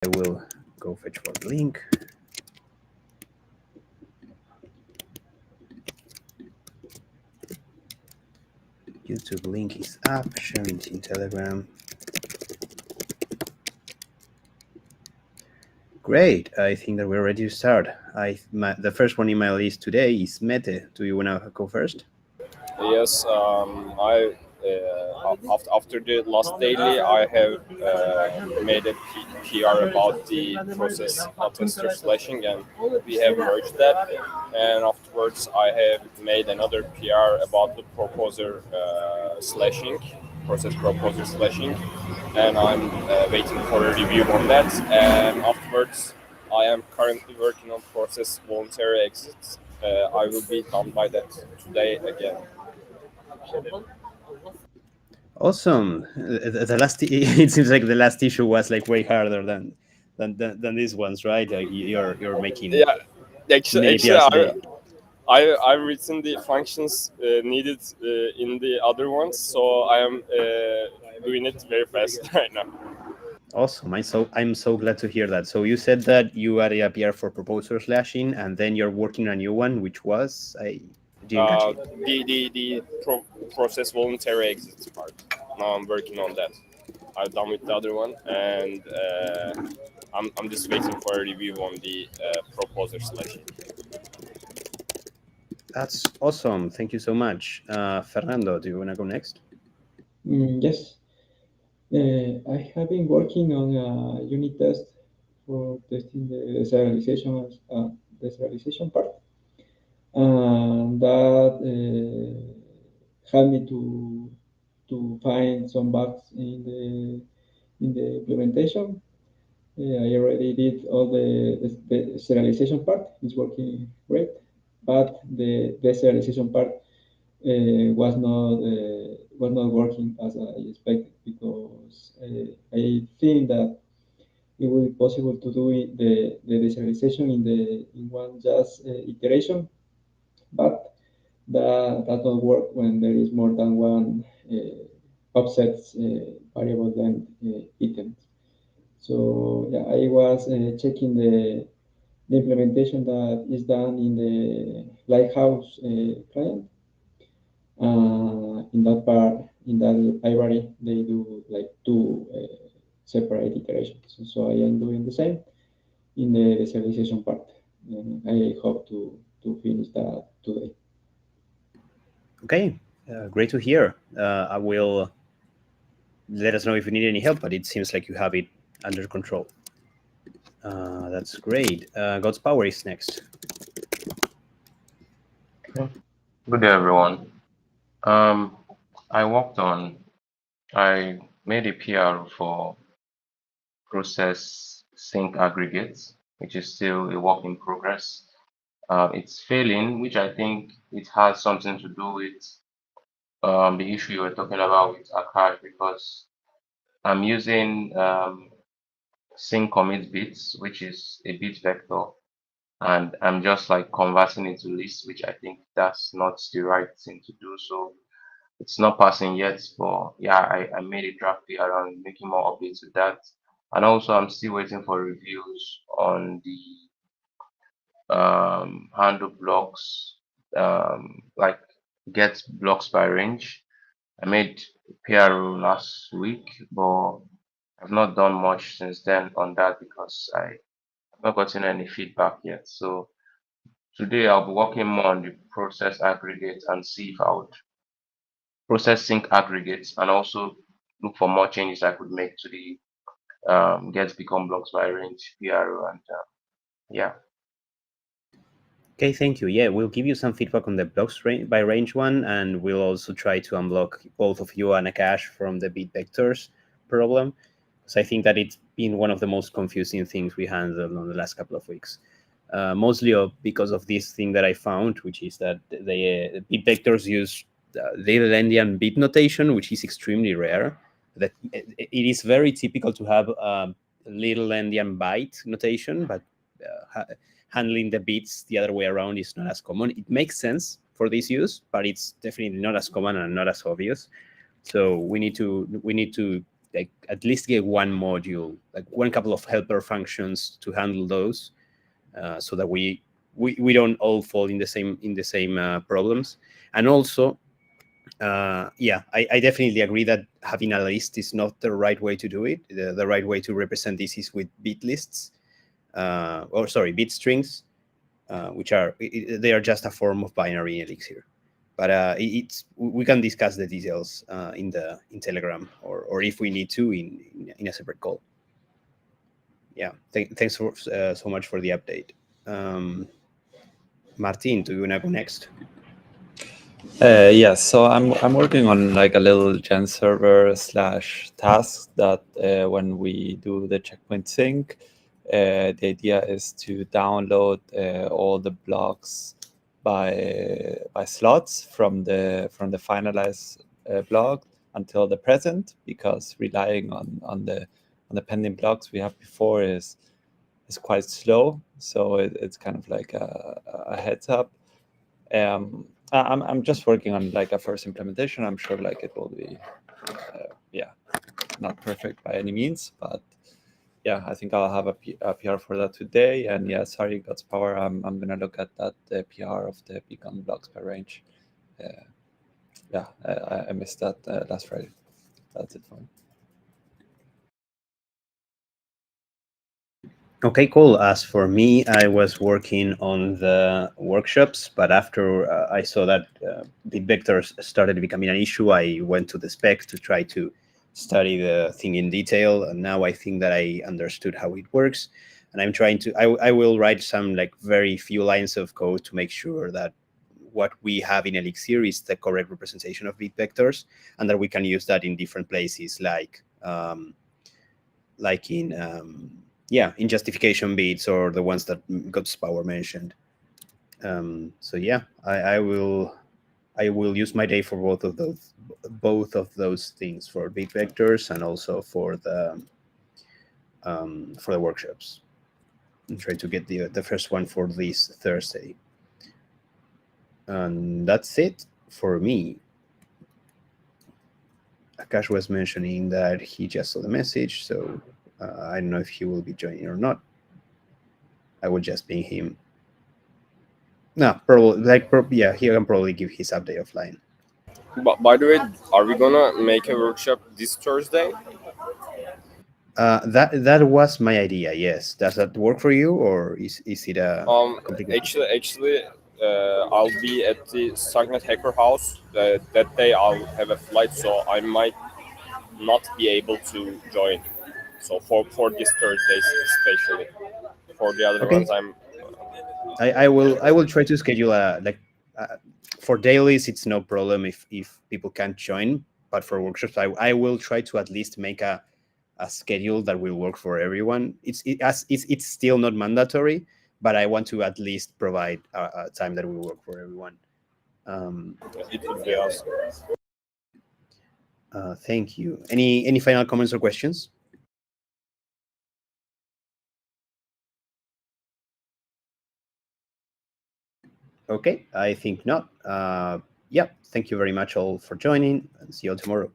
I will go fetch for the link. YouTube link is up, sharing it in Telegram. Great, I think that we're ready to start. The first one in my list today is Mete. Do you want to go first? Yes, after the last daily, I have made a PR about the process attester slashing, and we have merged that. And afterwards, I have made another PR about the proposer slashing, process proposer slashing, and I'm waiting for a review on that. And afterwards, I am currently working on process voluntary exits. I will be done by that today again. Awesome. The last it seems like the last issue was like way harder than these ones, right? You're making Yeah, many actually, PRs a day. I've written the functions needed in the other ones, so I am doing it very fast right now. Awesome. I'm so glad to hear that. So you said that you added a PR for proposer slashing, and then you're working on a new one, which was I didn't catch Uh, it. the process voluntary exits part. Now I'm working on that. I've done with the other one, and I'm just waiting for a review on the proposer selection. That's awesome. Thank you so much. Fernando, do you want to go next? Yes, I have been working on a unit test for testing the deserialization part, and that helped me to find some bugs in the implementation. I already did all the serialization part; it's working great, but the deserialization part was not working as I expected because I think that it will be possible to do the deserialization in one just iteration, but that don't work when there is more than one offsets variable length items. So yeah, I was checking the implementation that is done in the Lighthouse client. In that part, in that library, they do like two separate iterations. So I am doing the same in the serialization part. And I hope to finish that today. Okay, great to hear. I will let us know if you need any help, but it seems like you have it under control. That's great. God's Power is next. Good day, everyone. Um, I made a PR for process sync aggregates, which is still a work in progress. It's failing, which I think it has something to do with the issue you were talking about with Akash, because I'm using sync commit bits, which is a bit vector, and I'm just like converting it to list, which I think that's not the right thing to do. So it's not passing yet, but yeah, I made a draft PR on making more updates with that. And also I'm still waiting for reviews on the handle blocks, like get blocks by range. I made PR last week, but I've not done much since then on that because I've not gotten any feedback yet. So today I'll be working more on the process aggregate and see if I would process sync aggregates and also look for more changes I could make to the get become blocks by range PRO and yeah. Okay, thank you. Yeah, we'll give you some feedback on the blocks by range one, and we'll also try to unblock both of you and Akash from the bit vectors problem. So I think that it's been one of the most confusing things we handled on the last couple of weeks. Mostly because of this thing that I found, which is that the bit vectors use little endian bit notation, which is extremely rare. That it is very typical to have little endian byte notation, but handling the bits the other way around is not as common. It makes sense for this use, but it's definitely not as common and not as obvious. So we need to like at least get one module, like one couple of helper functions to handle those, so that we don't all fall in the same problems. And also, yeah, I definitely agree that having a list is not the right way to do it. The right way to represent this is with bit lists, or sorry, bit strings, which are they are just a form of binary in Elixir. But we can discuss the details in Telegram, or if we need to in a separate call. Yeah, thanks so much for the update. Martin, do you want to go next? Yes, so I'm working on like a little gen server / task that when we do the checkpoint sync, the idea is to download all the blocks by slots from the finalized block until the present, because relying on the pending blocks we have before is quite slow. So it's kind of like a heads up. I'm just working on like a first implementation. I'm sure like it will be, yeah, not perfect by any means, but yeah, I think I'll have a PR for that today. And yeah, sorry, God's power. I'm gonna look at that PR of the beacon blocks by range. Yeah, I missed that last Friday. That's it for me. Okay, cool. As for me, I was working on the workshops, but after I saw that the vectors started becoming an issue, I went to the spec to try to study the thing in detail. And now I think that I understood how it works. And I'm trying to, I will write some like very few lines of code to make sure that what we have in Elixir is the correct representation of bit vectors, and that we can use that in different places, like in yeah, in justification bits, or the ones that God's power mentioned. So yeah, I will use my day for both of those things, for bit vectors and also for the workshops, and try to get the first one for this Thursday. And that's it for me. Akash was mentioning that he just saw the message, so I don't know if he will be joining or not. I will just ping him. No, probably yeah, he can probably give his update offline. But by the way, are we gonna make a workshop this Thursday? That was my idea. Yes, does that work for you, or is it a complicated? Actually, I'll be at the Sagnet Hacker House. That day I'll have a flight, so I might not be able to join. So for this Thursdays especially, for the other Okay. ones I will try to schedule for dailies. It's no problem if people can't join, but for workshops, I will try to at least make a schedule that will work for everyone. It's still not mandatory, but I want to at least provide a time that will work for everyone. it would be awesome. Thank you. Any final comments or questions? Okay, I think not. Yeah, thank you very much all for joining, and see you all tomorrow.